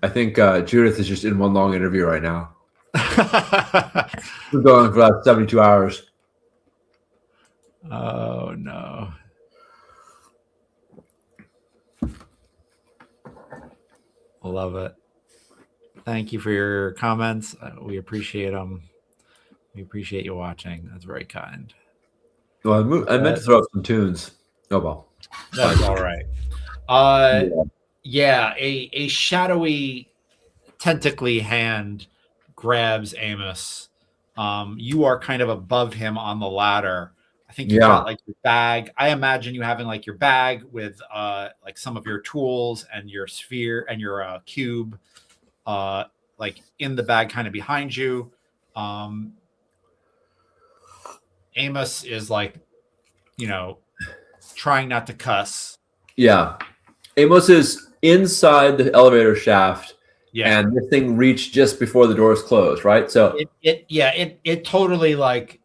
I think Judith is just in one long interview right now. We're going for about 72 hours. Oh, no. Love it. Thank you for your comments. We appreciate them. We appreciate you watching. That's very kind. Well, I meant to throw up some tunes. Oh, well. That's all right. Yeah, a shadowy, tentacly hand grabs Amos. You are kind of above him on the ladder. I think you've got like your bag. I imagine you having like your bag with like some of your tools and your sphere and your cube like in the bag kind of behind you. Amos is like, trying not to cuss. Yeah. Amos is inside the elevator shaft. Yeah. And this thing reached just before the doors closed, right? So it totally like,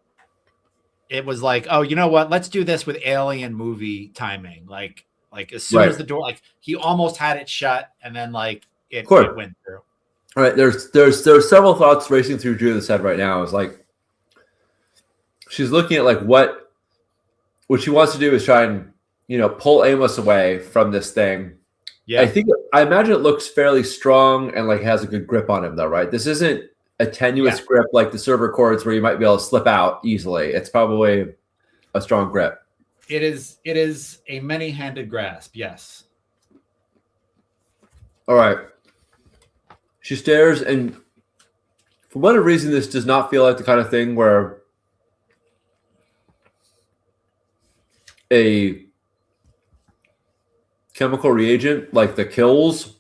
it was like, oh, you know what? Let's do this with alien movie timing. Like as soon as the door, like he almost had it shut, and then like it went through. All right. There's several thoughts racing through Judith's head right now. It's like she's looking at like what she wants to do is try and pull Amos away from this thing. Yeah, I imagine it looks fairly strong and like has a good grip on him though, right? This isn't a tenuous grip like the server cords where you might be able to slip out easily. It's probably a strong grip. It is a many-handed grasp, yes. All right. She stares, and for whatever reason, this does not feel like the kind of thing where a chemical reagent like the kills.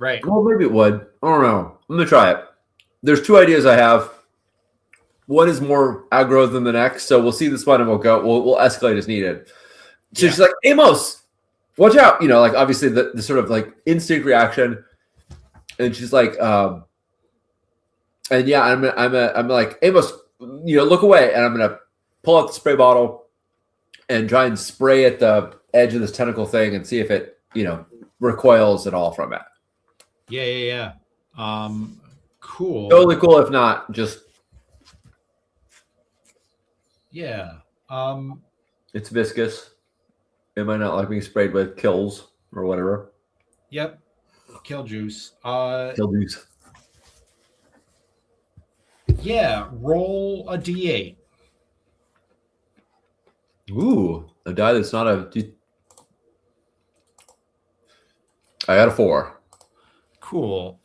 Right. Well, maybe it would. I don't know. I'm going to try it. There's two ideas I have. One is more aggro than the next, so we'll see this one and we'll escalate as needed. So she's like, Amos, watch out. Like obviously the sort of like instinct reaction. And she's like, I'm like, Amos, look away. And I'm going to pull out the spray bottle and try and spray at the edge of this tentacle thing and see if it, recoils at all from it. Yeah. Cool. Totally cool. If not, just. Yeah. It's viscous. It might not like being sprayed with kills or whatever. Yep. Kill juice. Kill juice. Yeah. Roll a D8. Ooh, a die that's not a. I got a 4. Cool.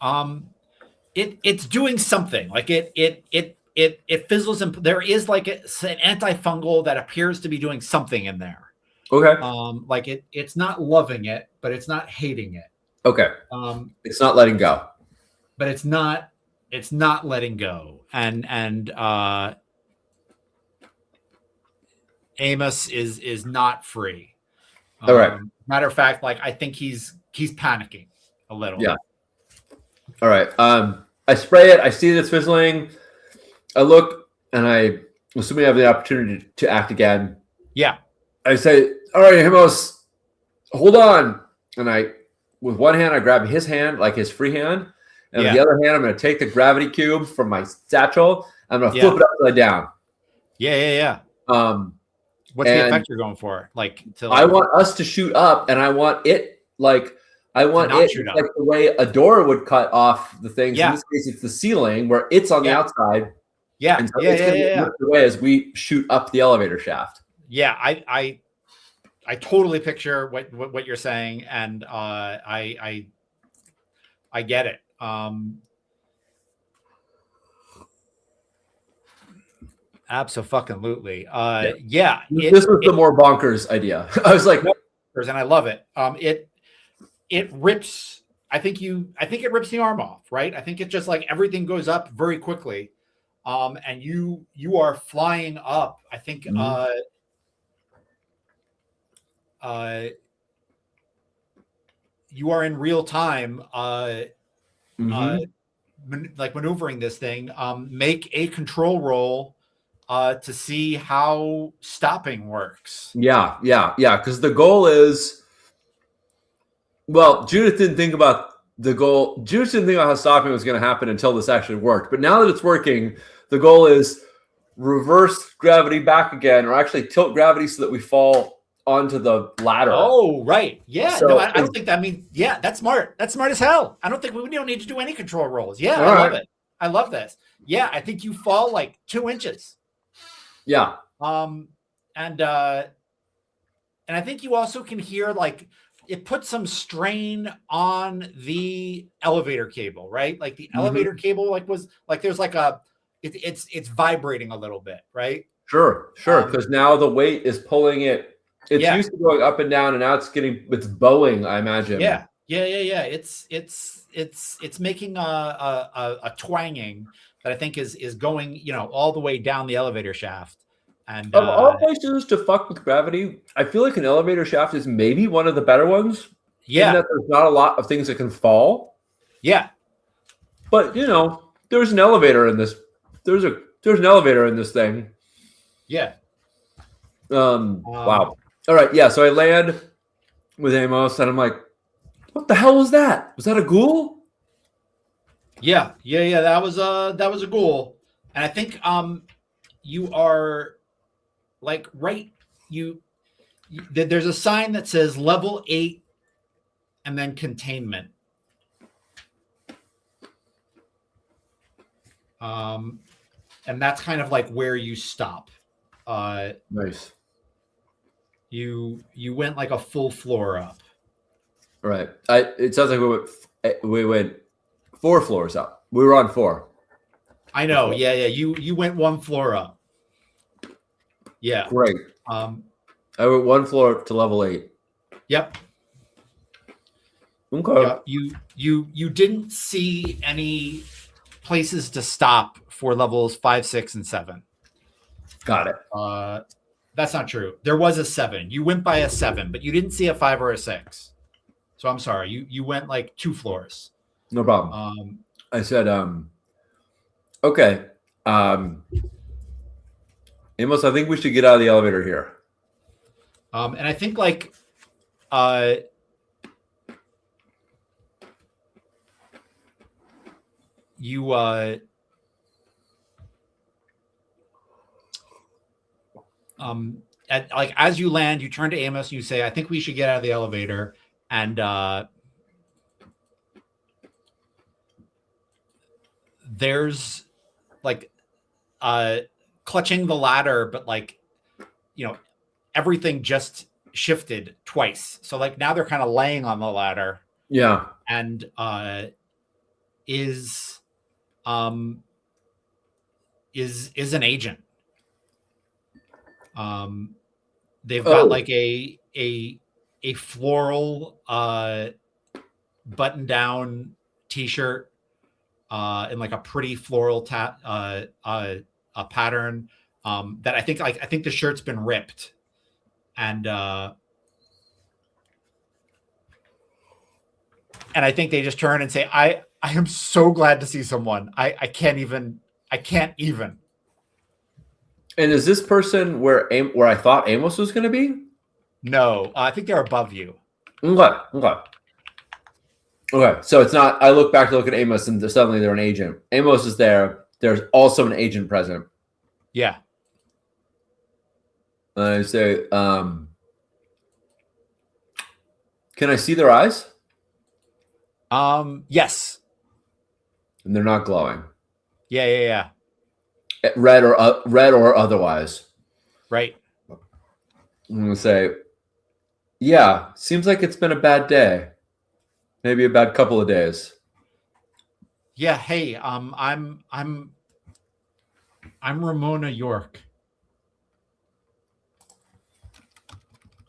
It's doing something. Like it fizzles, and there is like an antifungal that appears to be doing something in there. Okay. Like it's not loving it, but it's not hating it. Okay. It's not letting go. But it's not letting go. And Amos is not free. All right. Matter of fact, like I think he's panicking a little. Yeah. All right. I spray it. I see that it's fizzling. I look, and I assuming I have the opportunity to act again. Yeah. I say, all right, Amos, hold on. And with one hand, I grab his hand, like his free hand. And with the other hand, I'm going to take the gravity cube from my satchel. I'm going to flip it upside down. Yeah. What's the effect you're going for? I want us to shoot up, and I want it like the way a door would cut off the things. Yeah. In this case, it's the ceiling where it's on the outside. Yeah. And so it's going to get the way as we shoot up the elevator shaft. Yeah, I totally picture what you're saying, and I get it. Absolutely. This was the more bonkers idea. I was like, and I love it. It rips. I think it rips the arm off, right? I think it's just like everything goes up very quickly. And you are flying up. I think you are in real time maneuvering this thing. Make a control roll to see how stopping works. Yeah. Because the goal is, well, Judith didn't think about the goal. Juice didn't think about how stopping was going to happen until this actually worked. But now that it's working, the goal is reverse gravity back again, or actually tilt gravity so that we fall onto the ladder. Oh, right. Yeah. So no, I don't think that means. Yeah, that's smart. That's smart as hell. I don't think we don't need to do any control rolls. Yeah, I love it. I love this. Yeah, I think you fall like 2 inches. Yeah. And I think you also can hear like it puts some strain on the elevator cable, right? Like the elevator cable, like was like there's like it's vibrating a little bit, right? Sure. Because now the weight is pulling it. It's used to going up and down, and now it's bowing, I imagine. Yeah. It's making a twanging that I think is going, all the way down the elevator shaft. And of all places to fuck with gravity, I feel like an elevator shaft is maybe one of the better ones. Yeah. In that there's not a lot of things that can fall. Yeah. But there's an elevator in this. There's an elevator in this thing. Yeah. Wow. All right. Yeah. So I land with Amos, and I'm like, "What the hell was that? Was that a ghoul?" Yeah. That was a ghoul, and I think you are like right. There's a sign that says level 8, and then containment. And that's kind of like where you stop. Nice. You went like a full floor up. Right. It sounds like we went 4 floors up. We were on 4. I know. Yeah. You went 1 floor up. Yeah. Great. I went 1 floor up to level 8. Yep. Okay. Yeah, you didn't see any places to stop for levels 5, 6, and 7. Got it. That's not true. There was a 7. You went by a 7, but you didn't see a 5 or a 6. So I'm sorry. You went like 2 floors. No problem. I said, okay. Amos, I think we should get out of the elevator here. And I think like you as you land, you turn to Amos and you say, I think we should get out of the elevator. And there's like clutching the ladder, but like everything just shifted twice. So like now they're kind of laying on the ladder. Yeah. And is an agent. They've got like a floral button down t-shirt in like a pretty floral pattern that I think the shirt's been ripped, and I think they just turn and say, I am so glad to see someone. I can't even. And is this person where I thought Amos was going to be? No, I think they're above you. Okay. So it's not. I look back to look at Amos, and suddenly they're an agent. Amos is there. There's also an agent present. Yeah. I say, can I see their eyes? Yes. And they're not glowing. Yeah. Red or otherwise. Right. I'm gonna say, yeah. Seems like it's been a bad day. Maybe a bad couple of days. Yeah. Hey. I'm Ramona York.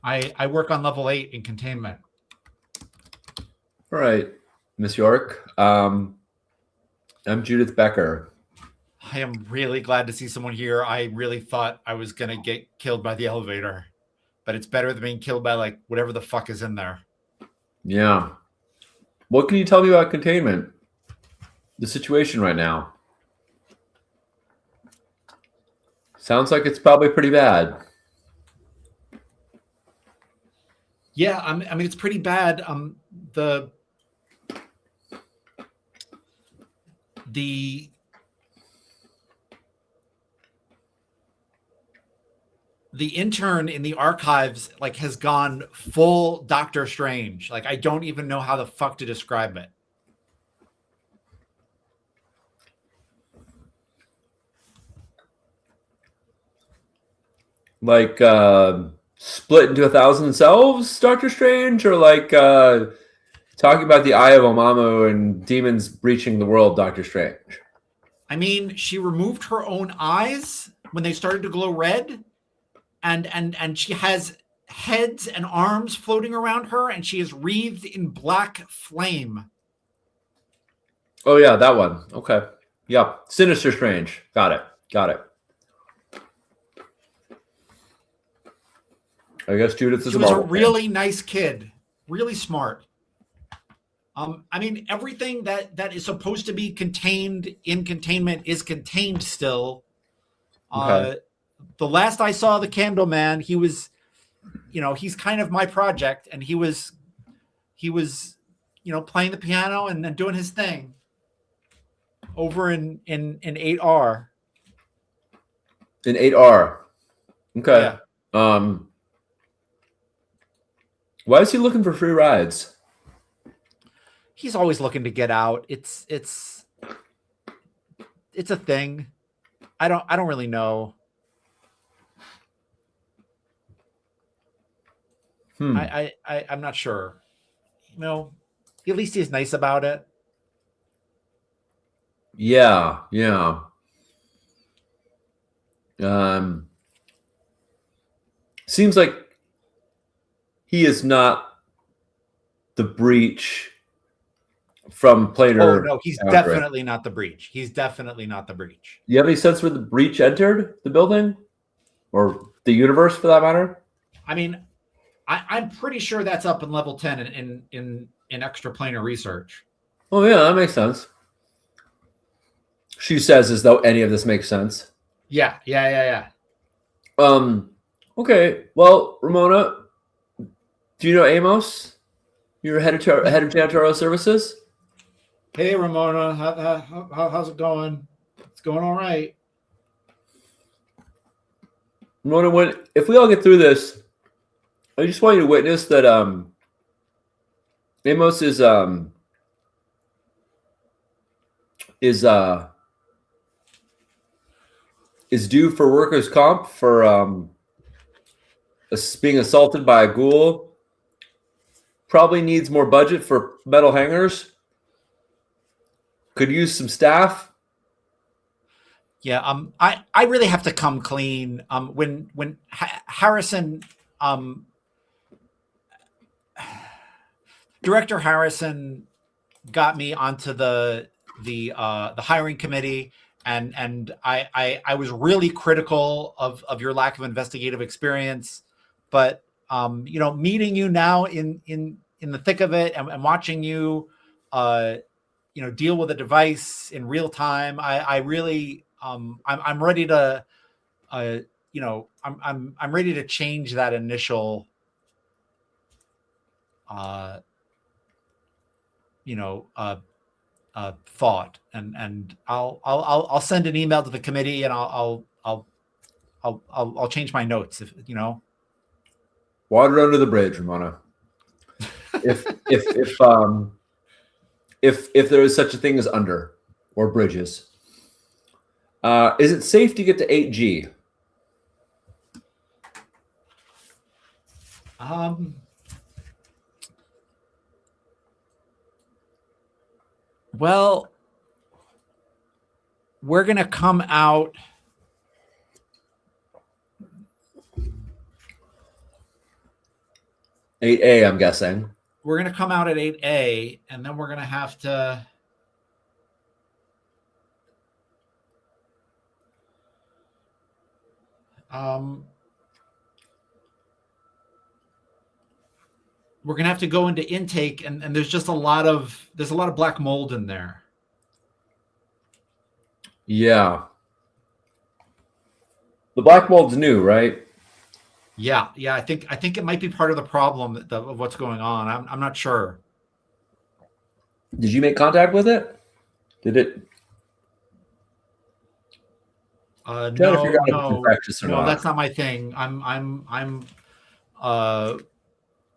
I work on level 8 in containment. All right, Miss York. I'm Judith Becker. I am really glad to see someone here. I really thought I was going to get killed by the elevator, but it's better than being killed by like whatever the fuck is in there. Yeah. What can you tell me about containment? The situation right now. Sounds like it's probably pretty bad. Yeah, I mean it's pretty bad. the intern in the archives like has gone full Doctor Strange. Like, I don't even know how the fuck to describe it. Like split into 1,000 selves, Doctor Strange, or like talking about the Eye of Omamu and demons breaching the world, Doctor Strange? I mean, she removed her own eyes when they started to glow red, and she has heads and arms floating around her, and she is wreathed in black flame. Oh yeah, that one. Okay. Yep. Sinister Strange. Got it. I guess Judith is She was a really nice kid, really smart. I mean, everything that is supposed to be contained in containment is contained still. Okay. The last I saw the Candleman, he was, he's kind of my project, and he was, playing the piano and doing his thing over in 8R. In 8R. Okay. Yeah. Why is he looking for free rides? He's always looking to get out. It's a thing. I don't really know. I'm not sure. At least he's nice about it. Yeah. Seems like he is not the breach from Planar. Oh no, he's definitely not the breach. You have any sense where the breach entered the building, or the universe for that matter? I mean, I'm pretty sure that's up in level 10 in extraplanar research. Oh yeah, that makes sense. She says as though any of this makes sense. Yeah. Okay. Well, Ramona, do you know Amos? You're head of janitorial services. Hey, Ramona, how's it going? It's going all right. Ramona, if we all get through this, I just want you to witness that Amos is due for workers' comp for being assaulted by a ghoul. Probably needs more budget for metal hangers. Could use some staff. Yeah, I really have to come clean. When Harrison, Director Harrison got me onto the hiring committee, and I was really critical of your lack of investigative experience, but meeting you now in the thick of it and watching you deal with a device in real time, I really I'm ready to I'm ready to change that initial thought, and I'll send an email to the committee, and I'll change my notes Water under the bridge, Ramona. If there is such a thing as under or bridges, is it safe to get to 8G? Well, we're going to come out. (8A), I'm guessing. We're going to come out at 8A, and then we're going to have to. We're going to have to go into intake, and there's just a lot of black mold in there. Yeah. The black mold's new, right? Yeah. I think it might be part of the problem of what's going on. I'm not sure. Did you make contact with it? Did it Trying to figure No, out if it's infectious or no, not. that's not my thing. I'm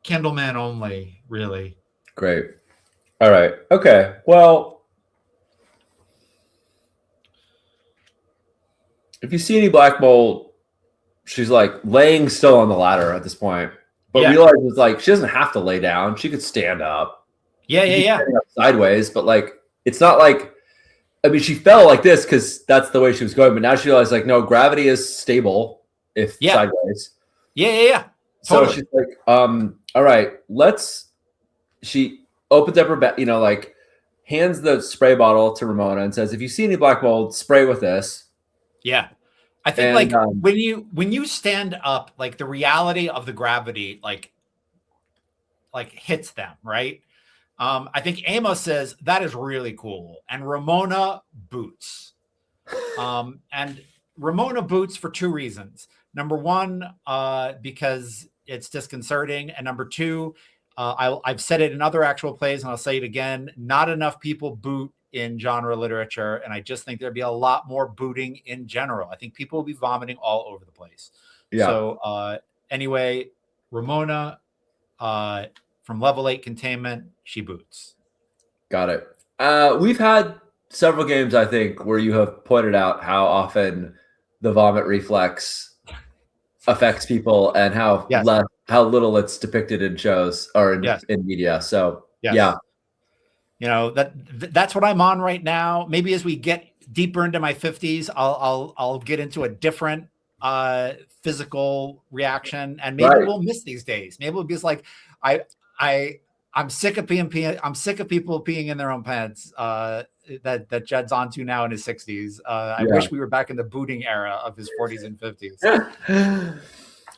Candleman only, really. Great. All right. Okay. Well, if you see any black mold, she's like laying still on the ladder at this point, but realizes like she doesn't have to lay down. She could stand up. Yeah. Standing up sideways, but like it's not like. I mean, she fell like this because that's the way she was going, but now she realized like no, gravity is stable if sideways. Yeah. Totally. So she's like, all right, she opens up her bag, like hands the spray bottle to Ramona and says, if you see any black mold, spray with this. Yeah. I think when you stand up, like the reality of the gravity, like hits them, right? I think Amos says that is really cool. And Ramona boots. And Ramona boots for two reasons. Number one, because it's disconcerting. And number two, I've said it in other actual plays, and I'll say it again. Not enough people boot in genre literature. And I just think there'd be a lot more booting in general. I think people will be vomiting all over the place. Yeah. So anyway, Ramona, from level 8 containment, she boots. Got it. We've had several games, I think, where you have pointed out how often the vomit reflex affects people and how little it's depicted in shows or in media. So yeah, that's what I'm on right now. Maybe as we get deeper into my 50s, I'll get into a different physical reaction, and maybe we'll miss these days. Maybe it'll be just like I'm sick of peeing. I'm sick of people peeing in their own pants. That Jed's onto now in his 60s. I wish we were back in the booting era of his 40s and 50s.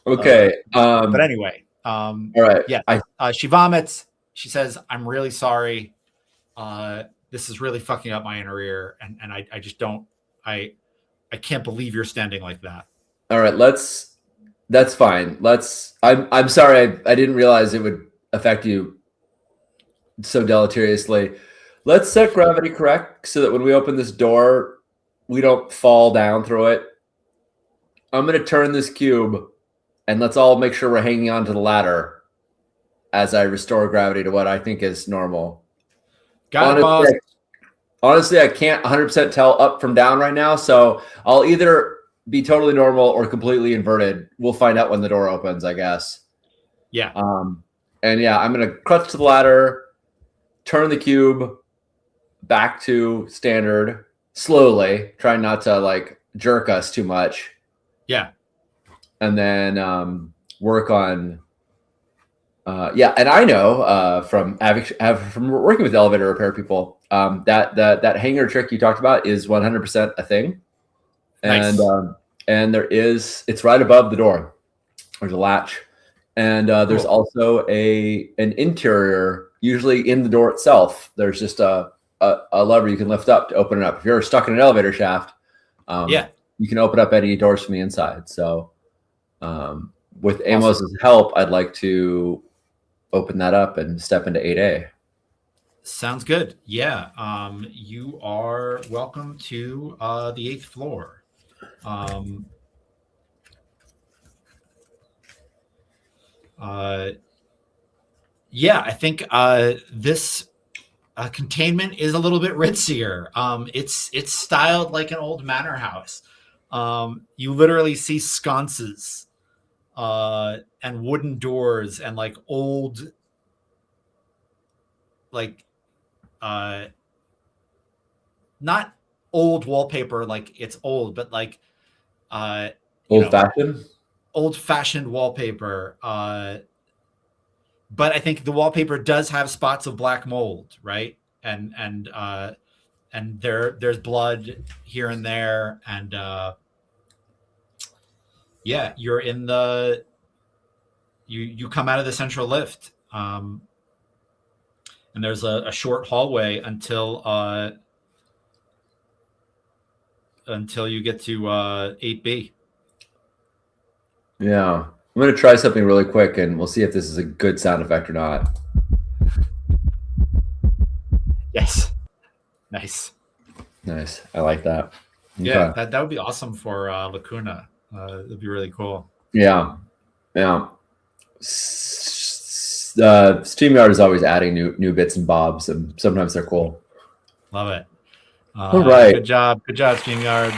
Okay. But anyway, all right. Yeah. She vomits. She says, "I'm really sorry. This is really fucking up my inner ear, and I just don't. I can't believe you're standing like that." All right. That's fine. I'm sorry. I didn't realize it would affect you so deleteriously. Let's set gravity correct so that when we open this door, we don't fall down through it. I'm going to turn this cube, and let's all make sure we're hanging onto the ladder as I restore gravity to what I think is normal. Honestly, I can't 100% tell up from down right now, so I'll either be totally normal or completely inverted. We'll find out when the door opens, I guess. Yeah. And yeah, I'm going to crutch to the ladder, turn the cube back to standard slowly, trying not to like jerk us too much. Yeah. And then work on and I know from working with elevator repair people that hanger trick you talked about is 100% a thing. Nice. And it's right above the door. There's a latch. And there's also an interior, usually in the door itself. There's just a lever you can lift up to open it up. If you're stuck in an elevator shaft, you can open up any doors from the inside. So with Amos's help, I'd like to open that up and step into 8A. Sounds good. Yeah. You are welcome to the 8th floor. I think this containment is a little bit ritzier. It's styled like an old manor house. You literally see sconces and wooden doors and like old, like not old wallpaper, like it's old, but like old-fashioned wallpaper. But I think the wallpaper does have spots of black mold, right? And there's blood here and there, and you're in the you come out of the central lift, and there's a short hallway until you get to 8B. Yeah. I'm going to try something really quick, and we'll see if this is a good sound effect or not. Yes. Nice. Nice. I like that. Yeah, that would be awesome for Lacuna. It'd be really cool. Yeah. StreamYard is always adding new bits and bobs, and sometimes they're cool. Love it. All right. Good job, StreamYard.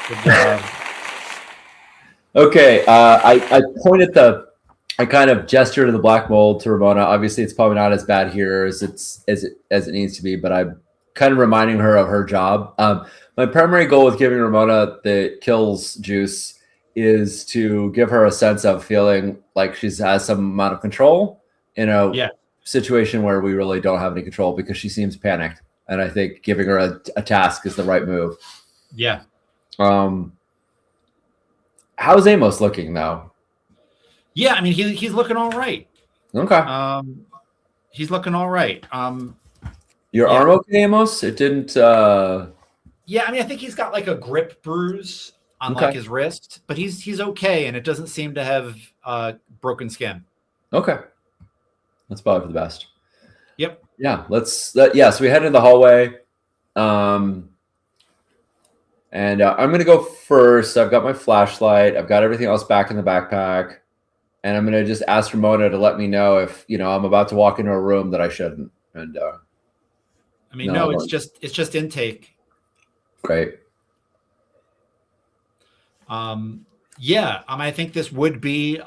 Good job. Okay. I kind of gesture to the black mold to Ramona. Obviously, it's probably not as bad here as it needs to be, but I'm kind of reminding her of her job. My primary goal with giving Ramona the kills juice is to give her a sense of feeling like she has some amount of control in a situation where we really don't have any control, because she seems panicked, and I think giving her a task is the right move. Yeah. How's Amos looking though? Yeah, I mean he's looking all right. Okay. He's looking all right. Your arm okay, Amos? It didn't. Yeah, I mean, I think he's got like a grip bruise on like his wrist, but he's okay, and it doesn't seem to have broken skin. Okay, that's probably for the best. Yep. Yeah. So we head into the hallway, and I'm gonna go first. I've got my flashlight. I've got everything else back in the backpack, and I'm gonna just ask Ramona to let me know if I'm about to walk into a room that I shouldn't. And I mean, no, it's just intake. Great. I think this would be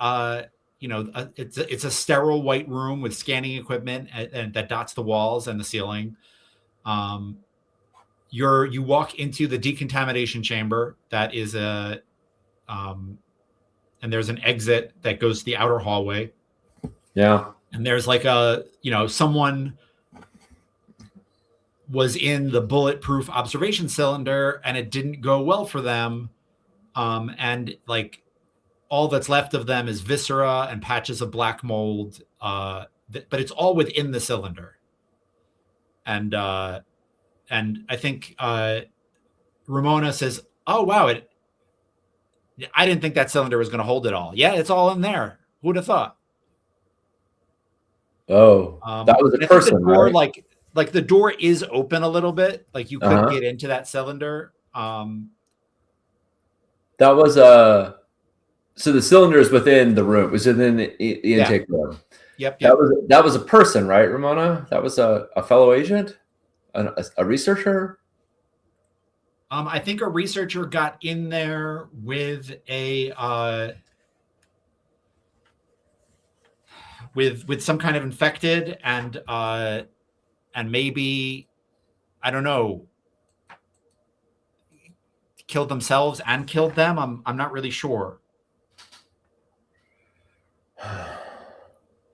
it's a sterile white room with scanning equipment and that dots the walls and the ceiling. You walk into the decontamination chamber. That is and there's an exit that goes to the outer hallway. Yeah. And there's like someone was in the bulletproof observation cylinder and it didn't go well for them. And like all that's left of them is viscera and patches of black mold. But it's all within the cylinder. And I think Ramona says, "Oh, wow. I didn't think that cylinder was going to hold it all." Yeah, it's all in there. Who would have thought? Oh, that was a person, the door, right? Like the door is open a little bit. Like you could get into that cylinder. That was so the cylinder is within the room. It was within the intake room. Yep. That was a person, right, Ramona? That was a fellow agent, a researcher. I think a researcher got in there with a with some kind of infected and maybe, I don't know, killed themselves and killed them. I'm not really sure.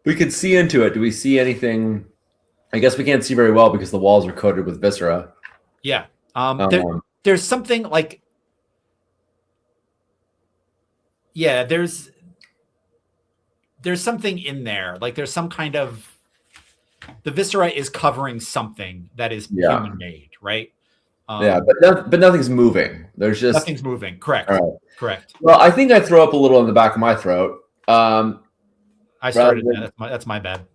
We could see into it. Do we see anything? I guess we can't see very well because the walls are coated with viscera. Yeah. There's something like, there's something in there. Like there's some kind of, the viscera is covering something that is human made, right? But nothing's moving. There's just nothing's moving. Correct. All right. Correct. Well, I think I throw up a little in the back of my throat. I started. That's my bad.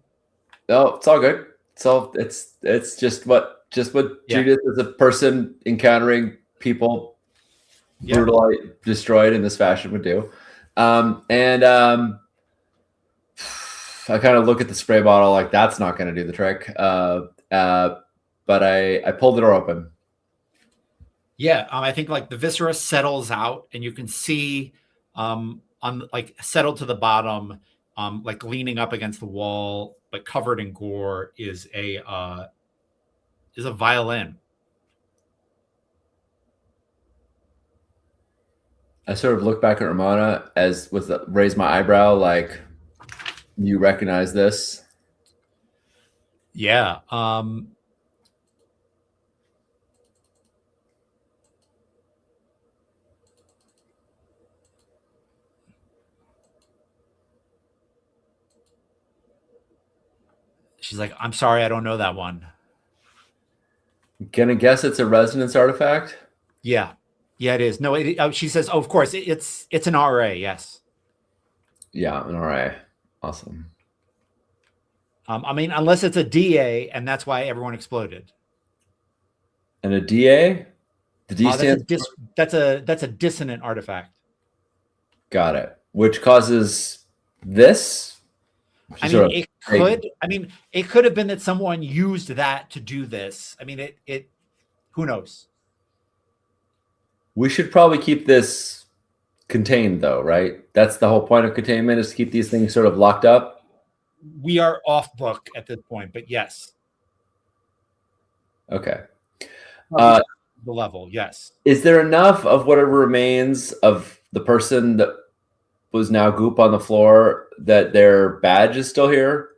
No, it's all good. So it's just what Judith as a person encountering people brutally destroyed in this fashion would do. I kind of look at the spray bottle like that's not going to do the trick. But I pulled the door open. Yeah, I think like the viscera settles out, and you can see settled to the bottom, like leaning up against the wall, but covered in gore, is a violin. I sort of look back at Ramona raise my eyebrow, like, you recognize this? Yeah. She's like, "I'm sorry, I don't know that one." Gonna guess it's a resonance artifact? Yeah, it is. No, she says, "Oh, of course, it's an RA." Yes. Yeah, an RA. Awesome. I mean, unless it's a DA, and that's why everyone exploded. And a DA? The D stands. That's a dissonant artifact. Got it. Which causes this. It could. It could have been that someone used that to do this. It. Who knows? We should probably keep this contained, though, right? That's the whole point of containment, is to keep these things sort of locked up. We are off book at this point, but yes. Okay. The level, yes. Is there enough of whatever remains of the person that was now goop on the floor that their badge is still here?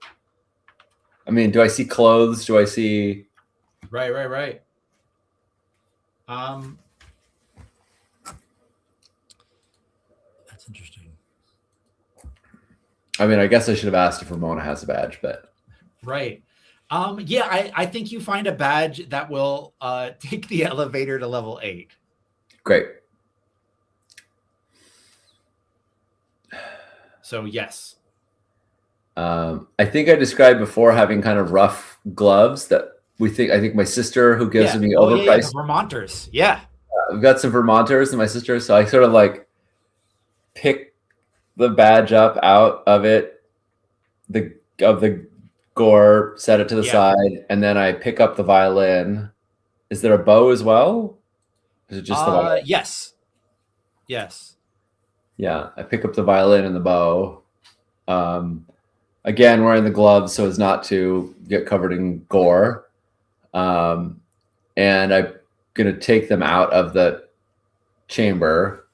Do I see clothes? Do I see... Right. That's interesting. I guess I should have asked if Ramona has a badge, but... Right. I think you find a badge that will take the elevator to level 8. Great. So, yes. I think I described before having kind of rough gloves that I think my sister, who gives me overpriced... the Vermonters. Yeah. I've got some Vermonters and my sister, so I sort of like pick the badge up out of it, the gore, set it to the side, and then I pick up the violin. Is there a bow as well? Is it just the violin? Yes. Yeah, I pick up the violin and the bow. Again, wearing the gloves so as not to get covered in gore. And I'm going to take them out of the chamber.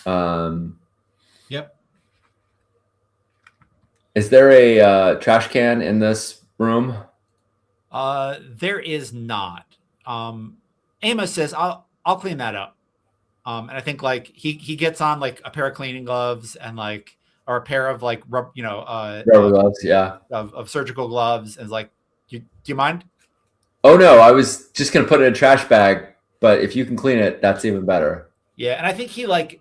Yep. Is there a trash can in this room? There is not. Amos says, I'll clean that up. And I think like he gets on like a pair of cleaning gloves and like, or a pair of like, rubber gloves. Yeah. Of surgical gloves. And is like, do you mind? Oh no, I was just going to put it in a trash bag, but if you can clean it, that's even better. Yeah. And I think he like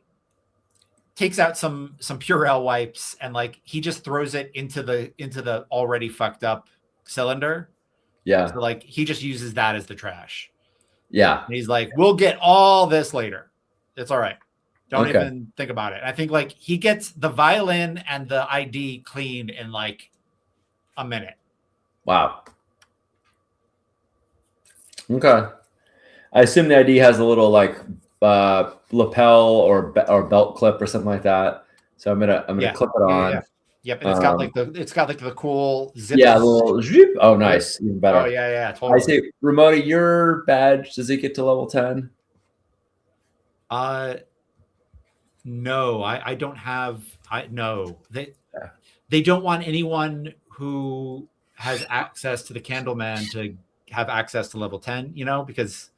takes out some Purell wipes and like, he just throws it into the already fucked up cylinder. Yeah. So like he just uses that as the trash. Yeah. And he's like, we'll get all this later. It's all right. Don't even think about it. I think like he gets the violin and the ID cleaned in like a minute. Wow. Okay. I assume the ID has a little like lapel or belt clip or something like that. So I'm gonna clip it on. Yeah. Yep, and it's got like the cool zip. Yeah, a little zip. Oh, nice, even better. Oh yeah, totally. I say, Ramona, your badge, does it get to level 10? No, I don't have. They don't want anyone who has access to the Candleman to have access to level 10. Because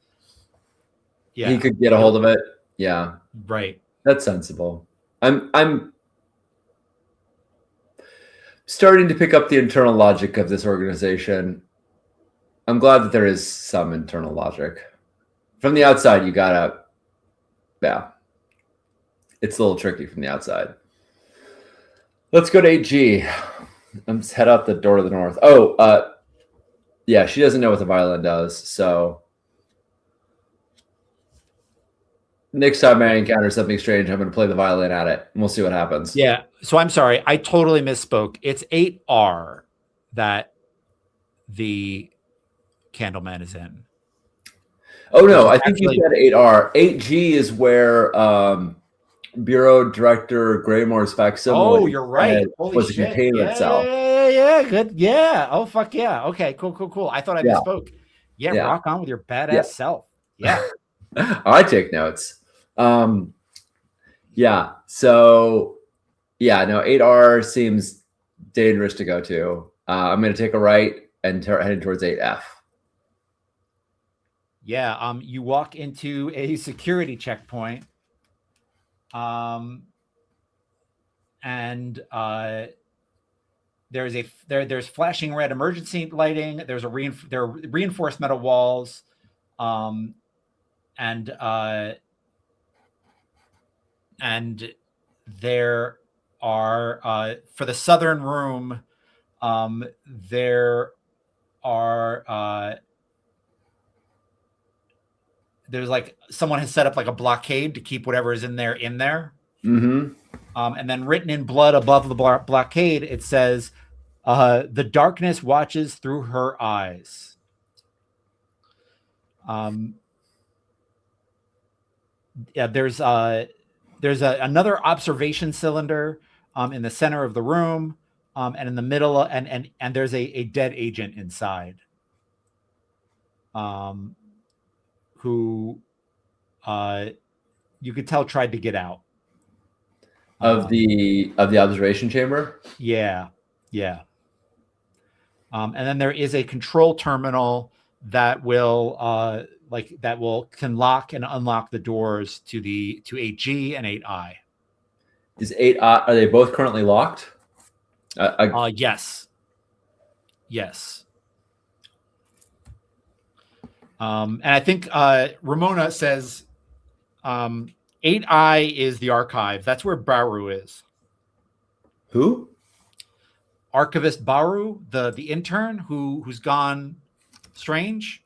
he could get a hold of it. Yeah, right. That's sensible. I'm starting to pick up the internal logic of this organization. I'm glad that there is some internal logic. From the outside, you gotta, it's a little tricky from the outside. Let's go to 8G. Let's head out the door to the north. Oh, yeah, she doesn't know what the violin does, so next time I encounter something strange, I'm going to play the violin at it, and we'll see what happens. Yeah. So I'm sorry. I totally misspoke. It's 8R that the Candleman is in. Oh, no. I think you said 8R. 8G is where Bureau Director Graymore's facsimile. Oh, you're right. Was a container itself. Yeah. Good. Yeah. Oh, fuck yeah. Okay. Cool. I thought I misspoke. Yeah. Rock on with your badass self. Yeah. I take notes. Yeah. So, yeah, no, 8R seems dangerous to go to. I'm going to take a right and heading towards 8F. Yeah. You walk into a security checkpoint. And there's flashing red emergency lighting. There are reinforced metal walls. And there are for the southern room, there are there's like someone has set up like a blockade to keep whatever is in there in there. Mm-hmm. And then written in blood above the blockade, it says, "The darkness watches through her eyes." Yeah, there's another observation cylinder in the center of the room, and in the middle, and there's a dead agent inside, who you could tell tried to get out Of the observation chamber. Yeah. And then there is a control terminal that will can lock and unlock the doors to 8G and 8I. Is 8I, are they both currently locked? Yes. And I think Ramona says 8I is the archive. That's where Baru is. Who? Archivist Baru, the intern who's gone strange.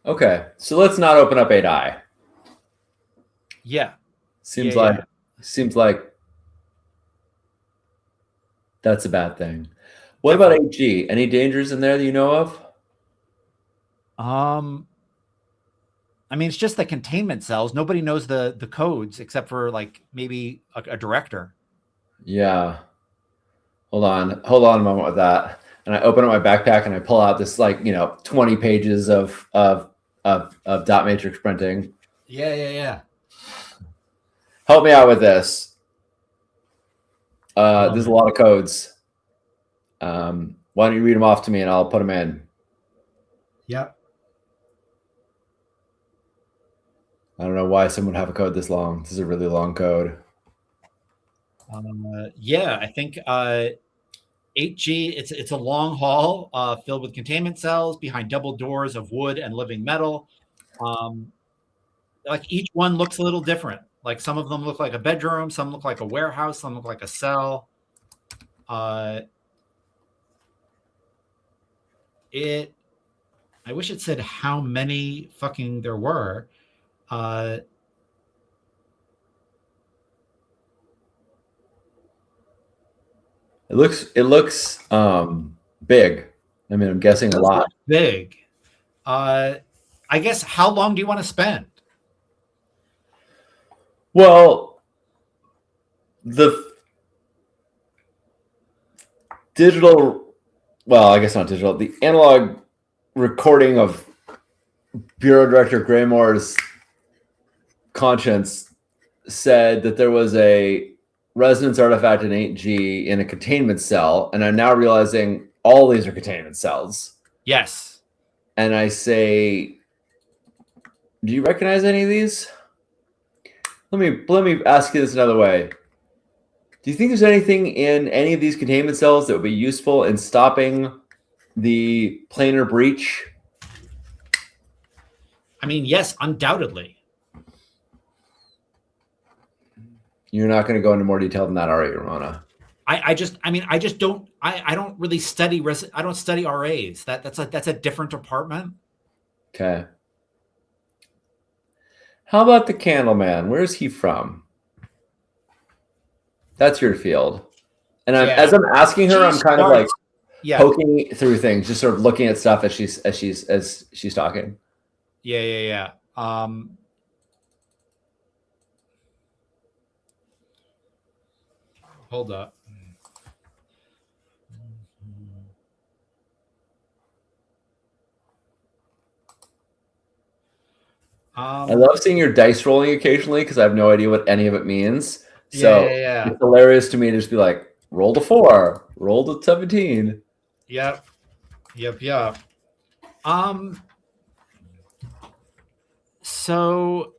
Okay, so let's not open up 8I. Yeah. Seems like that's a bad thing. What about 8G? Any dangers in there that you know of? I mean, it's just the containment cells. Nobody knows the codes except for like maybe a director. Yeah. Hold on a moment with that. And I open up my backpack and I pull out this 20 pages of dot matrix printing. Yeah. Help me out with this. There's a lot of codes. Why don't you read them off to me and I'll put them in. Yep. I don't know why someone would have a code this long. This is a really long code. Yeah, I think 8G. It's a long hall filled with containment cells behind double doors of wood and living metal. Like each one looks a little different. Like some of them look like a bedroom, some look like a warehouse, some look like a cell. I wish it said how many fucking there were. It looks big. I mean, I'm guessing a lot. Big. I guess how long do you want to spend? Well, the I guess not digital, the analog recording of Bureau Director Graymore's conscience said that there was a resonance artifact in 8G in a containment cell, and I'm now realizing all these are containment cells. Yes. And I say, do you recognize any of these? Let me ask you this another way. Do you think there's anything in any of these containment cells that would be useful in stopping the planar breach? I mean, yes, undoubtedly. You're not going to go into more detail than that, are you, Ramona? I don't really study I don't study RAs. That's a different department. Okay. How about the Candleman? Where is he from? That's your field. And as I'm asking her, I'm kind of like poking through things, just sort of looking at stuff as she's talking. Yeah. Hold up. I love seeing your dice rolling occasionally because I have no idea what any of it means. So it's hilarious to me to just be like, roll the 4, roll the 17. Yep. So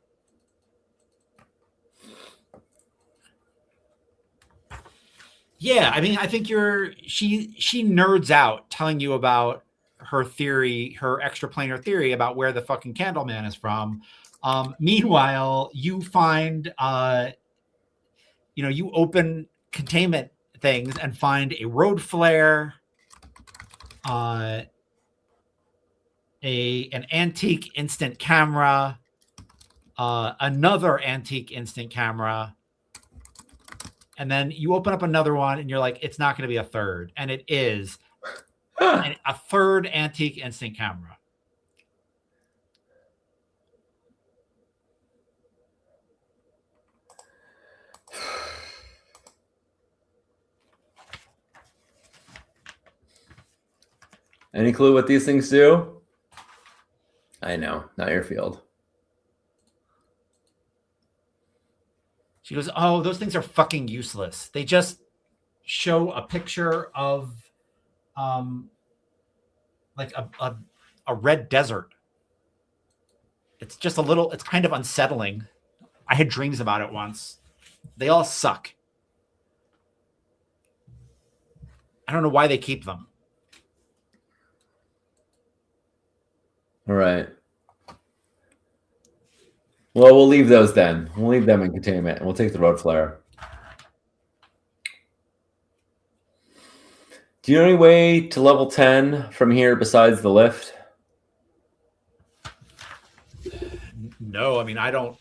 yeah, I mean, I think she nerds out telling you about her theory, her extraplanar theory about where the fucking Candleman is from. Meanwhile, you find, you open containment things and find a road flare, an antique instant camera, another antique instant camera, and then you open up another one and you're like, it's not going to be a third, and it is a third antique instant camera. Any clue what these things do? I know, not your field. She goes, oh, those things are fucking useless. They just show a picture of like a red desert. It's just it's kind of unsettling. I had dreams about it once. They all suck. I don't know why they keep them. All right. Well, we'll leave those then. We'll leave them in containment, and we'll take the road flare. Do you know any way to level 10 from here besides the lift? No, I mean, I don't.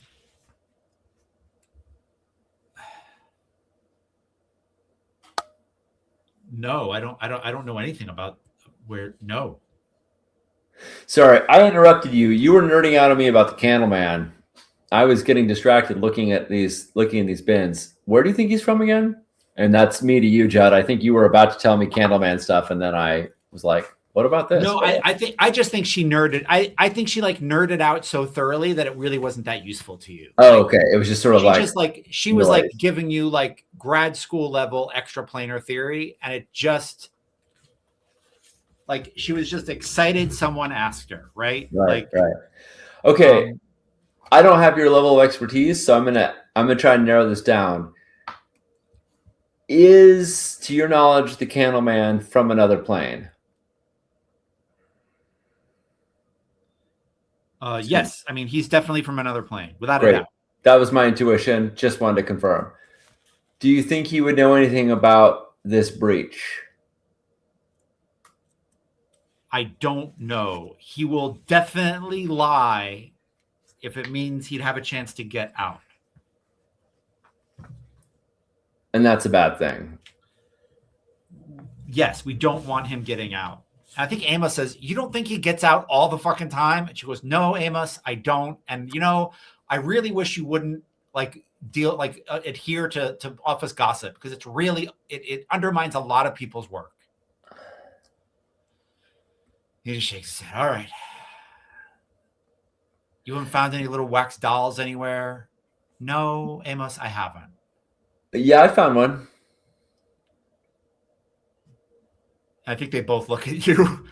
No, I don't know anything about where. No. Sorry, I interrupted you. You were nerding out on me about the Candleman. I was getting distracted looking in these bins. Where do you think he's from again? And that's me to you, Judd. I think you were about to tell me Candleman stuff, and then I was like, "What about this?" No, I just think she nerded. I think she like nerded out so thoroughly that it really wasn't that useful to you. Oh, okay. It was just sort of she was like giving you like grad school level extraplanar theory, and it just like she was just excited someone asked her, right? Right. Okay. I don't have your level of expertise, so I'm gonna try and narrow this down. Is, to your knowledge, the Candleman from another plane? Yes. I mean, he's definitely from another plane, without Great. a doubt. That was my intuition. Just wanted to confirm. Do you think he would know anything about this breach? I don't know. He will definitely lie if it means he'd have a chance to get out. And that's a bad thing. Yes, we don't want him getting out. I think Amos says, you don't think he gets out all the fucking time? And she goes, no, Amos, I don't. And, you know, I really wish you wouldn't adhere to office gossip, because it's really, it undermines a lot of people's work. He just shakes his head. All right. You haven't found any little wax dolls anywhere? No, Amos, I haven't. Yeah, I found one. I think they both look at you.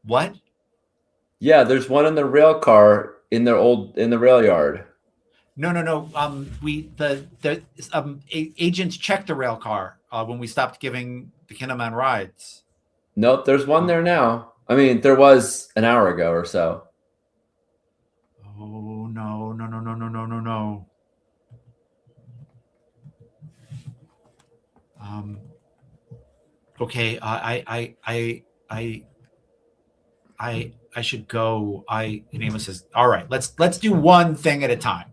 What? Yeah, there's one in the rail car in the rail yard. No. Agents checked the rail car when we stopped giving the Kinderman rides. Nope, there's one there now. I mean, there was an hour ago or so. Oh, no. Okay, I should go. And Amos says, all right, let's do one thing at a time.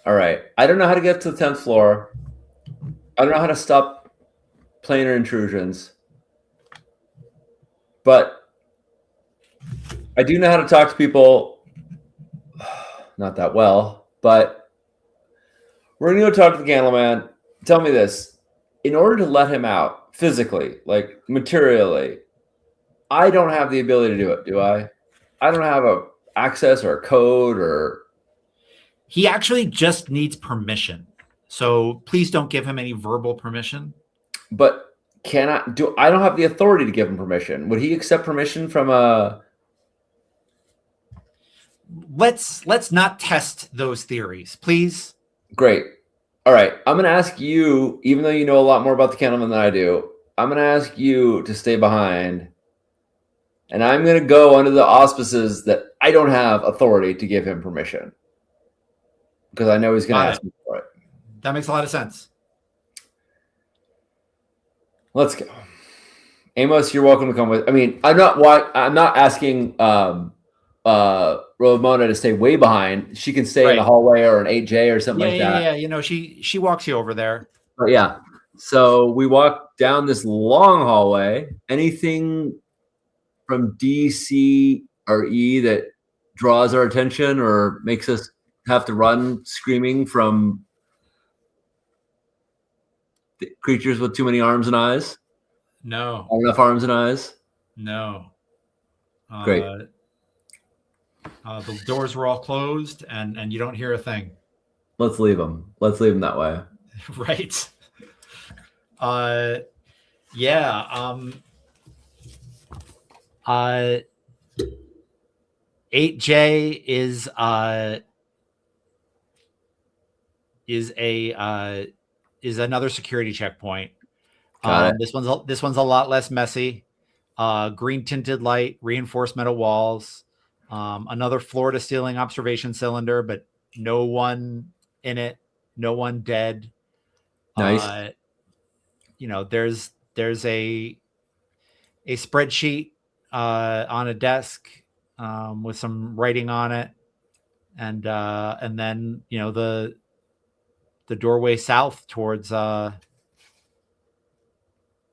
All right. I don't know how to get to the 10th floor. I don't know how to stop planar intrusions. But I do know how to talk to people. Not that well, but we're going to go talk to the Candleman. Tell me this. In order to let him out physically, like materially, I don't have the ability to do it, do I? I don't have a access or a code or... He actually just needs permission. So please don't give him any verbal permission. But I don't have the authority to give him permission. Would he accept permission from a... Let's not test those theories, please. Great. All right. I'm going to ask you, even though you know a lot more about the Candleman than I do, I'm going to ask you to stay behind. And I'm going to go under the auspices that I don't have authority to give him permission. Because I know he's going to ask me for it. That makes a lot of sense. Let's go. Amos, you're welcome to come with. I mean, I'm not asking Ramona to stay way behind. She can stay in the hallway or an 8J or something like that. Yeah. You know, she walks you over there. But yeah. So we walk down this long hallway. Anything from D, C, or E that draws our attention or makes us have to run screaming from creatures with too many arms and eyes? No. Not enough arms and eyes? No. Great. The doors were all closed, and you don't hear a thing. Let's leave them. Let's leave them that way. Right. Yeah. 8J is another security checkpoint. This one's a lot less messy. Green tinted light, reinforced metal walls, another floor to ceiling observation cylinder, but no one in it, no one dead. Nice. You know, there's a spreadsheet on a desk with some writing on it, and then, you know, the doorway south towards the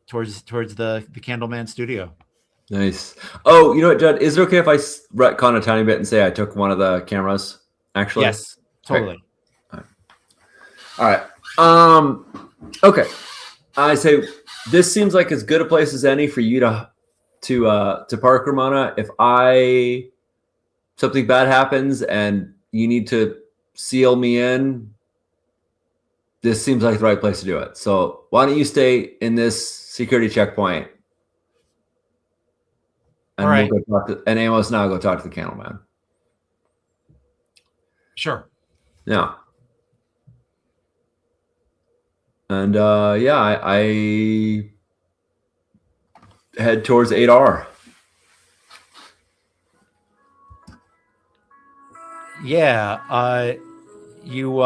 Candleman studio. Nice. Oh, you know what, Judd? Is it okay if I retcon a tiny bit and say I took one of the cameras? Actually, yes, totally. All right. Okay. I say this seems like as good a place as any for you to park, Ramona. If something bad happens and you need to seal me in, this seems like the right place to do it. So why don't you stay in this security checkpoint? And all right. We'll go talk to, and Amos and I'll go talk to the Candleman. Sure. Yeah. And I head towards 8R. Yeah. You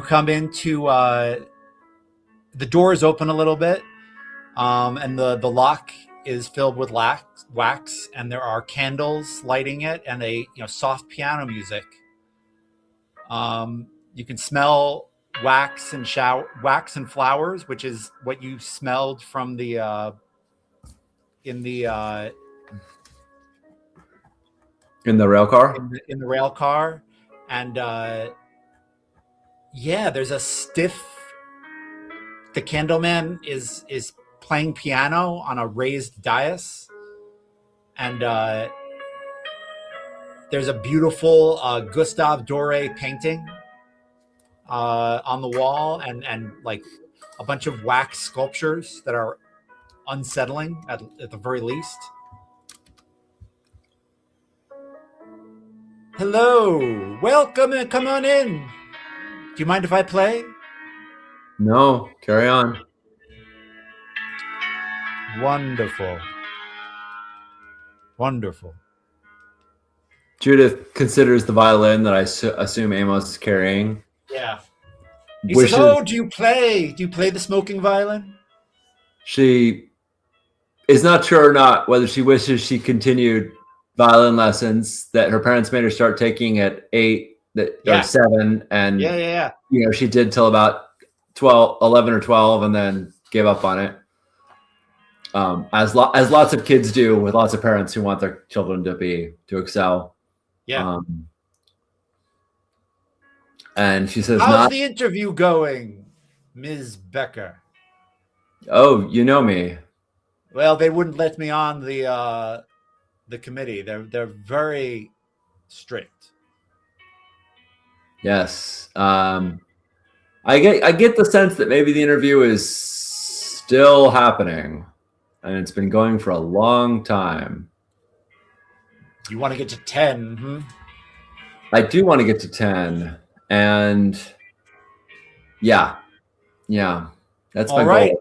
come into the doors open a little bit, and the lock is filled with wax, and there are candles lighting it, and a soft piano music. You can smell wax and flowers, which is what you smelled from the in the rail car. In the rail car, and there's a stiff. The Candleman is playing piano on a raised dais, and there's a beautiful Gustave Doré painting on the wall, and like a bunch of wax sculptures that are unsettling at the very least. Hello, welcome, and come on in. Do you mind if I play? No, carry on. Wonderful. Judith considers the violin that I assume Amos is carrying. Yeah. He says, "Oh, do you play the smoking violin?" She is not sure or not whether she wishes she continued violin lessons that her parents made her start taking at 8 or 7, and she did till about 11 or 12, and then gave up on it. As lots of kids do, with lots of parents who want their children to excel. Yeah. And she says, "How's the interview going, Ms. Becker?" "Oh, you know me." "Well, they wouldn't let me on the committee. They're very strict." Yes. I get the sense that maybe the interview is still happening, and it's been going for a long time. You want to get to 10? I do want to get to 10, and yeah, that's my goal.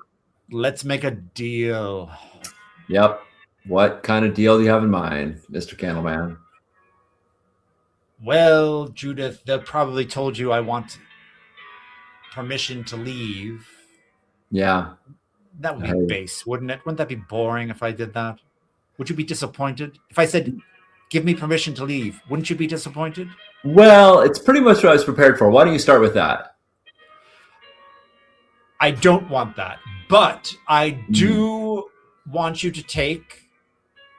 Let's make a deal. Yep. What kind of deal do you have in mind, Mr. Candleman? Well, Judith, they probably told you I want permission to leave. Yeah. That would be base, wouldn't it? Wouldn't that be boring if I did that? Would you be disappointed? If I said, give me permission to leave, wouldn't you be disappointed? Well, it's pretty much what I was prepared for. Why don't you start with that? I don't want that, but I do want you to take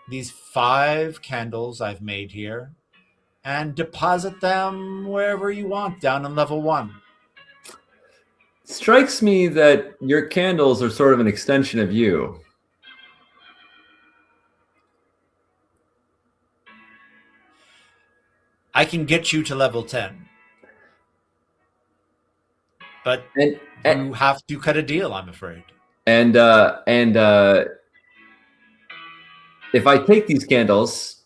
these 5 candles I've made here and deposit them wherever you want down in level 1. Strikes me that your candles are sort of an extension of you. I can get you to level 10. But you have to cut a deal, I'm afraid. And if I take these candles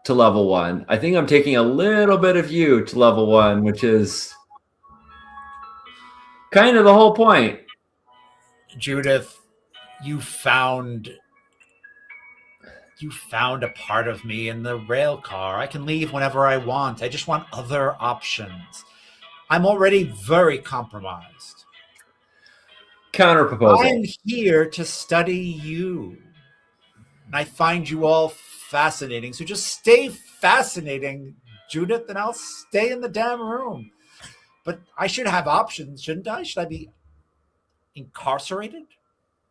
to level 1, I think I'm taking a little bit of you to level 1, which is kind of the whole point. Judith, you found a part of me in the rail car. I can leave whenever I want. I just want other options. I'm already very compromised. Counter proposal. I'm here to study you. And I find you all fascinating. So just stay fascinating, Judith, and I'll stay in the damn room. But I should have options, shouldn't I? Should I be incarcerated?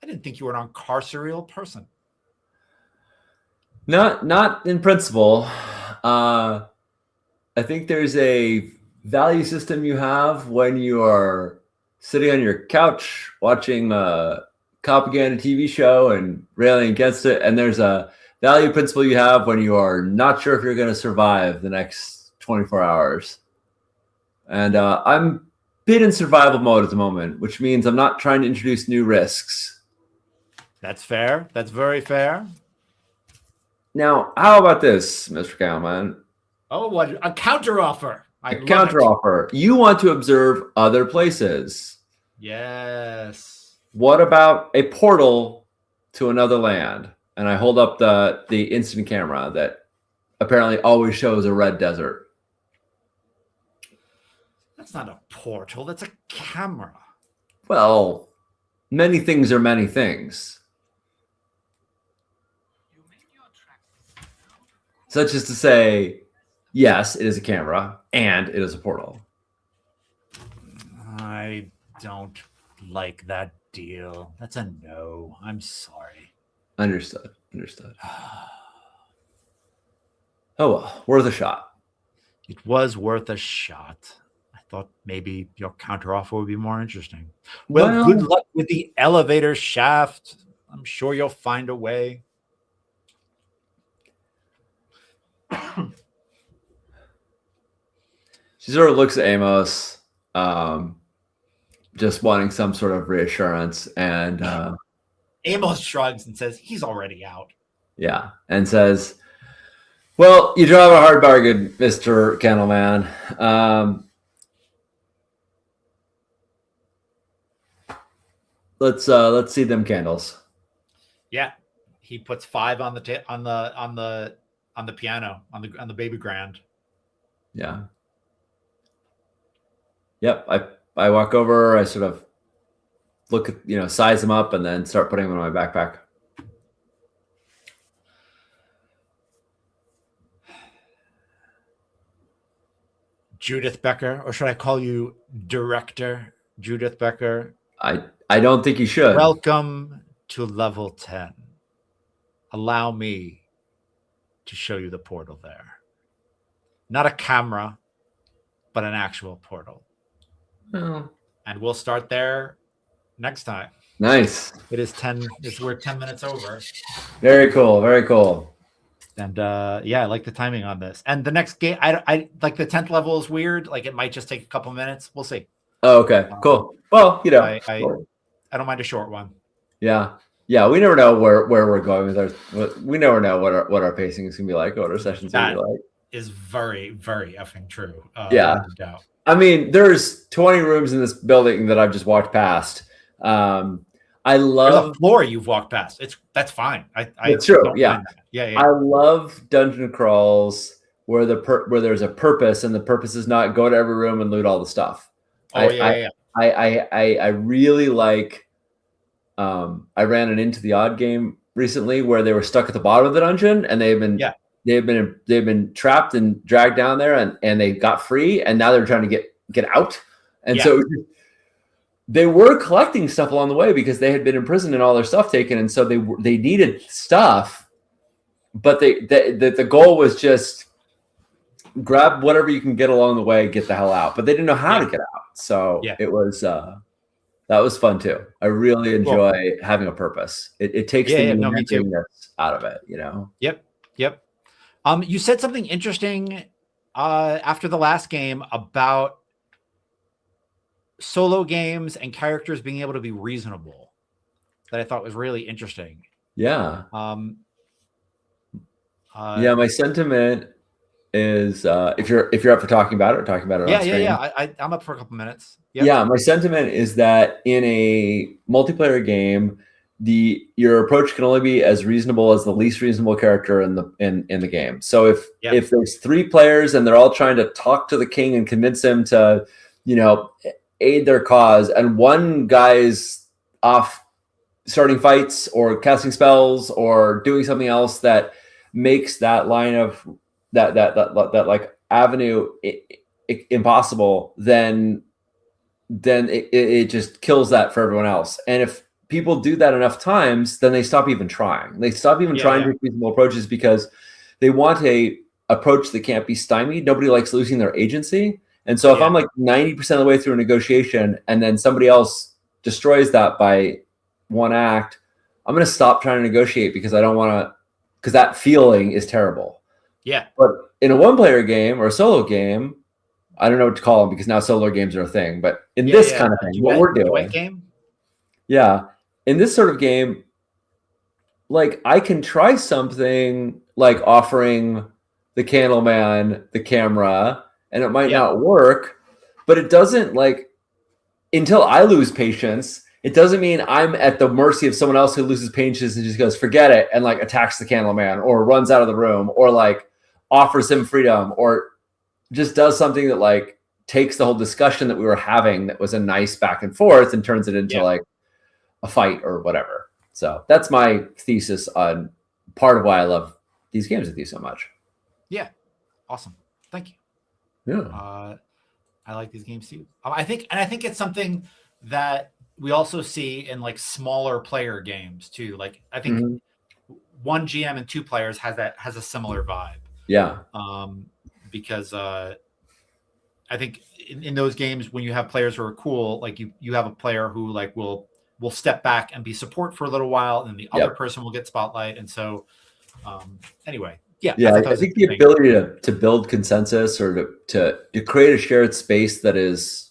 I didn't think you were an incarcereal person. Not in principle. I think there's a value system you have when you are sitting on your couch watching a propaganda TV show and railing against it, and there's a value principle you have when you are not sure if you're going to survive the next 24 hours. And I'm a bit in survival mode at the moment, which means I'm not trying to introduce new risks. That's fair. That's very fair. Now, how about this, Mr. Cowman? Oh, what a counteroffer! A counteroffer. You want to observe other places. Yes. What about a portal to another land? And I hold up the instant camera that apparently always shows a red desert. That's not a portal. That's a camera. Well, many things are many things. Such as to say, yes, it is a camera and it is a portal. I don't like that deal. That's a no. I'm sorry. Understood. Oh well, worth a shot. It was worth a shot. I thought maybe your counteroffer would be more interesting. Well, good luck with the elevator shaft. I'm sure you'll find a way. She sort of looks at Amos, just wanting some sort of reassurance, and Amos shrugs and says, he's already out. Yeah, and says, well, you drive a hard bargain, Mr. Kennelman. Let's see them candles. Yeah, he puts 5 on the piano on the baby grand. Yeah. Yep. I walk over. I sort of look at size them up, and then start putting them in my backpack. Judith Becker, or should I call you Director Judith Becker? I don't think you should. Welcome to level 10. Allow me to show you the portal there. Not a camera, but an actual portal. Oh. And we'll start there next time. Nice. We're 10 minutes over. Very cool. Very cool. And yeah, I like the timing on this. And the next game, I like the 10th level is weird. Like it might just take a couple minutes. We'll see. Oh, okay. Cool. Well, I don't mind a short one. Yeah. Yeah. We never know where we're going with we never know what our pacing is gonna be like, what our sessions are gonna be like. Is very, very effing true. Yeah. No doubt. I mean, there's 20 rooms in this building that I've just walked past. I love there's a floor you've walked past. That's fine. It's true. Yeah. Yeah. I love dungeon crawls where there's a purpose, and the purpose is not go to every room and loot all the stuff. Oh, yeah. I really like I ran it into the odd game recently where they were stuck at the bottom of the dungeon and they've been trapped and dragged down there and they got free and now they're trying to get out. And so they were collecting stuff along the way because they had been imprisoned and all their stuff taken. And so they needed stuff, but the goal was just grab whatever you can get along the way, get the hell out. But they didn't know how to get out. So it was, that was fun too. I really enjoy having a purpose. It takes the meaninglessness out of it, you know? Yep. You said something interesting after the last game about solo games and characters being able to be reasonable that I thought was really interesting. Yeah. My sentiment is if you're up for talking about it or talking about it. I'm up for a couple minutes. My sentiment is that in a multiplayer game, your approach can only be as reasonable as the least reasonable character in the game. So if there's 3 players and they're all trying to talk to the king and convince him to, aid their cause, and one guy's off starting fights or casting spells or doing something else that makes that line of that like avenue impossible, then it just kills that for everyone else. And if people do that enough times, then they stop even trying. They stop even trying to reasonable approaches because they want a approach that can't be stymied. Nobody likes losing their agency. And so if I'm like 90% of the way through a negotiation and then somebody else destroys that by one act, I'm going to stop trying to negotiate because I don't want to, because that feeling is terrible. Yeah. But in a one-player game or a solo game, I don't know what to call them because now solo games are a thing. But in this kind of thing, what we're doing. Game? Yeah. In this sort of game, like I can try something like offering the candleman the camera and it might not work, but it doesn't until I lose patience, it doesn't mean I'm at the mercy of someone else who loses patience and just goes, forget it, and attacks the candleman or runs out of the room or offers him freedom or just does something that takes the whole discussion that we were having that was a nice back and forth and turns it into a fight or whatever. So that's my thesis on part of why I love these games with you so much. Yeah. Awesome. Thank you. Yeah. I like these games too. I think it's something that we also see in smaller player games too. I think one GM and 2 players has a similar vibe. Yeah. Because I think in those games when you have players who are cool, you have a player who will step back and be support for a little while, and the other person will get spotlight. And so, anyway. Yeah, I think the ability to build consensus or to create a shared space that is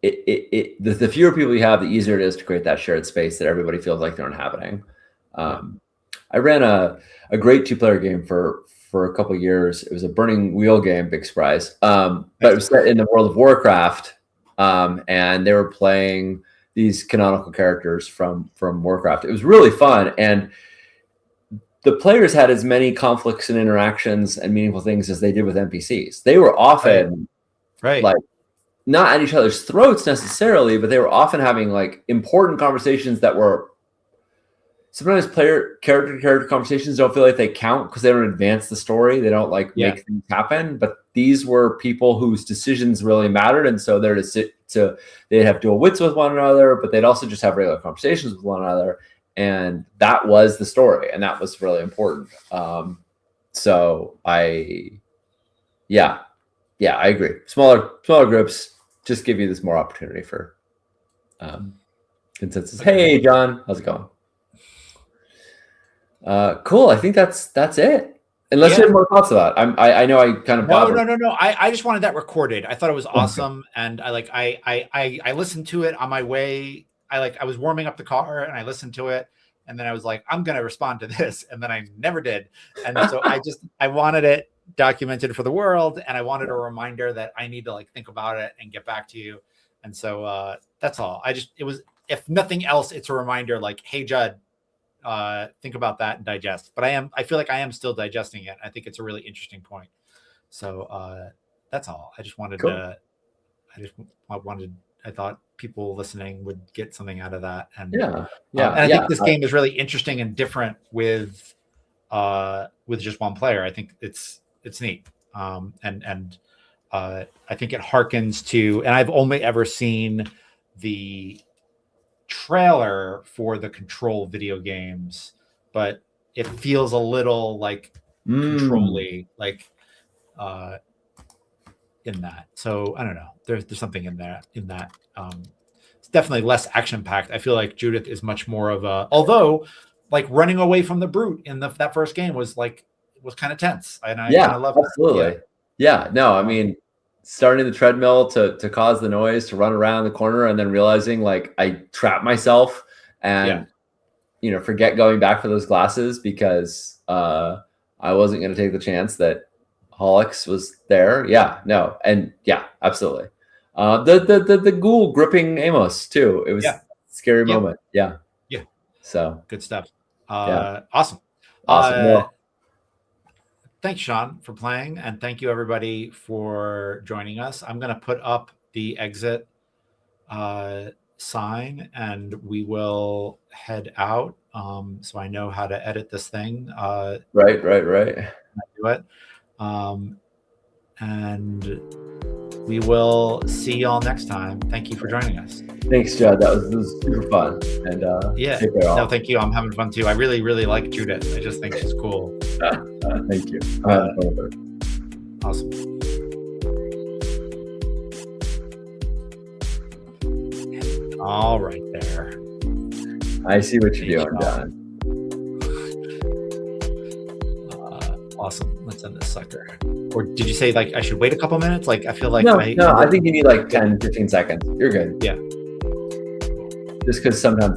the fewer people you have, the easier it is to create that shared space that everybody feels like they're inhabiting. I ran a great 2-player game for a couple of years. It was a Burning Wheel game, big surprise. But it was set in the world of Warcraft, and they were playing these canonical characters from Warcraft. It was really fun, and the players had as many conflicts and interactions and meaningful things as they did with NPCs. They were often not at each other's throats necessarily, but they were often having important conversations that were sometimes character conversations don't feel like they count because they don't advance the story. They don't make things happen. But these were people whose decisions really mattered. And so they'd have dual wits with one another, but they'd also just have regular conversations with one another. And that was the story, and that was really important. So I agree. Smaller groups just give you this more opportunity for consensus. Hey, John, how's it going? Cool. I think that's it. Unless you have more thoughts about it. I know I kind of no. I just wanted that recorded. I thought it was awesome, and I listened to it on my way. I was warming up the car and I listened to it, and then I was like, I'm going to respond to this. And then I never did. And so I wanted it documented for the world. And I wanted a reminder that I need to think about it and get back to you. And so that's all. It was, if nothing else, it's a reminder hey, Judd, think about that and digest. But I feel like I am still digesting it. I think it's a really interesting point. So that's all. I just wanted I thought people listening would get something out of that. And and I think this game is really interesting and different with just one player. I think it's neat. And I think it harkens to, and I've only ever seen the trailer for the Control video games, but it feels a little like Control-y, like in that. So I don't know. There's something in that. It's definitely less action packed. I feel like Judith is much more of a, although like running away from the brute in that first game was kind of tense. And I kind of love absolutely. Yeah. No, I mean, starting the treadmill to cause the noise, to run around the corner, and then realizing like I trapped myself and forget going back for those glasses because I wasn't going to take the chance that Holix was there. Yeah, no, and yeah, absolutely. The ghoul gripping Amos too. It was a scary moment. Yeah. Yeah. So good stuff. Awesome. Thanks, Sean, for playing, and thank you everybody for joining us. I'm going to put up the exit sign, and we will head out. So I know how to edit this thing. Right. Do it. And we will see y'all next time. Thank you for joining us. Thanks, Judd. This was super fun. And take care. No, thank you. I'm having fun too. I really, really like Judith. I just think she's cool. Thank you. Awesome. All right there. I see what you're doing, John. Awesome. Let's end this sucker. Or did you say like I should wait a couple minutes? Like I feel like no, I think you need like 10, 15 seconds. You're good. Yeah. Just because sometimes